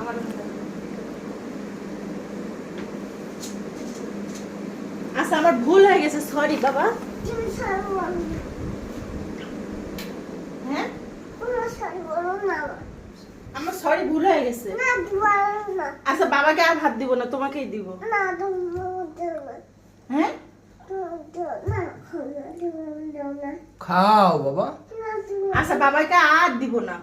আমার আচ্ছা আমার ভুল হয়ে গেছে, সরি বাবা। হ্যাঁ আমার সরি, ভুল হয়ে গেছে। আচ্ছা বাবাকে আর ভাত দিব না, তোমাকেই দিব। হ্যাঁ খাও বাবা। আচ্ছা বাবাকে আর দিব না।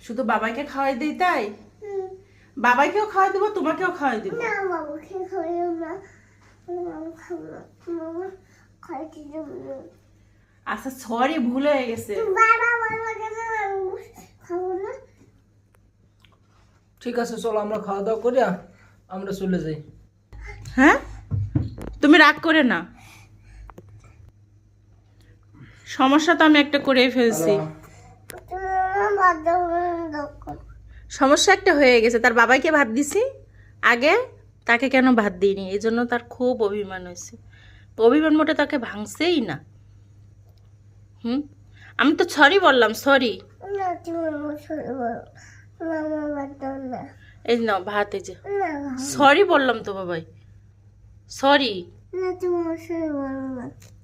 শুধু বাবাকে খাওয়াই দিই তাই? বাবাকেও খাওয়াই দিব, তোমাকেও খাওয়াই দিব। আচ্ছা সরি, ভুল হয়ে গেছে। ঠিক আছে চলো আমরা খাওয়া দাওয়া করি, আমরা চলে যাই। হ্যাঁ তুমি রাগ করে না, সমস্যা তো আমি একটা করেই ফেলছি। সমস্যা একটা হয়ে গেছে, তার বাবাকে ভাত দিছি আগে, তাকে কেন ভাত দিইনি, এই জন্য তার খুব অভিমান হয়েছে। অভিমান মোটে তাকে ভাঙছেই না। আমি তো সরি বললাম, সরি। এই নাও ভাত, এই যে সরি বললাম তো বাবাই, সরি।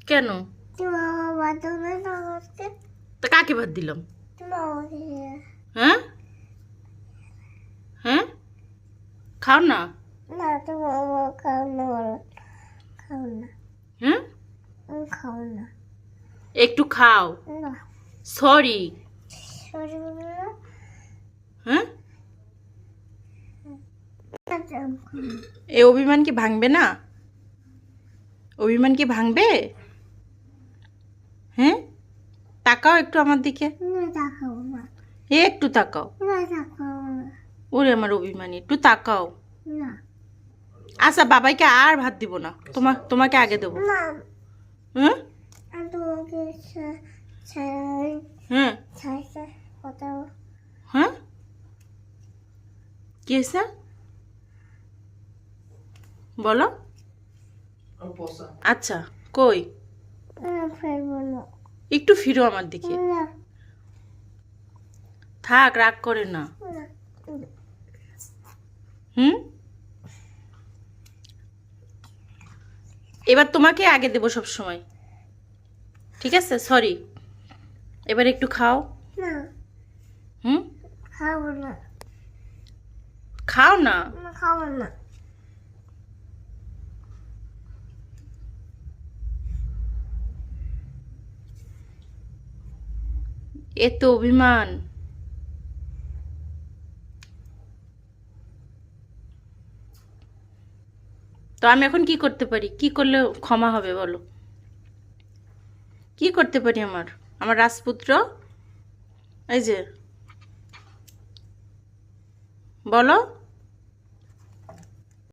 কেন? তা কাকে ভাত দিলাম? হ্যাঁ হ্যাঁ খাও না। হ্যাঁ একটু খাও, সরি। হ্যাঁ এই অভিমান কি ভাঙবে না? অভিমান কি ভাঙবে? হ্যাঁ তাকাও একটু আমার দিকে, একটু তাকাও। ওরে আমার অভিমানী, একটু তাকাও। আচ্ছা বাবাইকে আর ভাত দিব না, তোমাকে আগে দেবো। হ্যাঁ হ্যাঁ হ্যাঁ কি হয়েছে বলো। আচ্ছা কই, একটু ফিরো আমার দিকে। থাক, রাগ করে না। এবার তোমাকে আগে দেবো সব সময়, ঠিক আছে? সরি। এবার একটু খাও। খাও না। এ তো অভিমান। তো আমি এখন কি করতে পারি? কি করলে ক্ষমা হবে বলো? কি করতে পারি? আমার রাজপুত্র, এই যে বলো।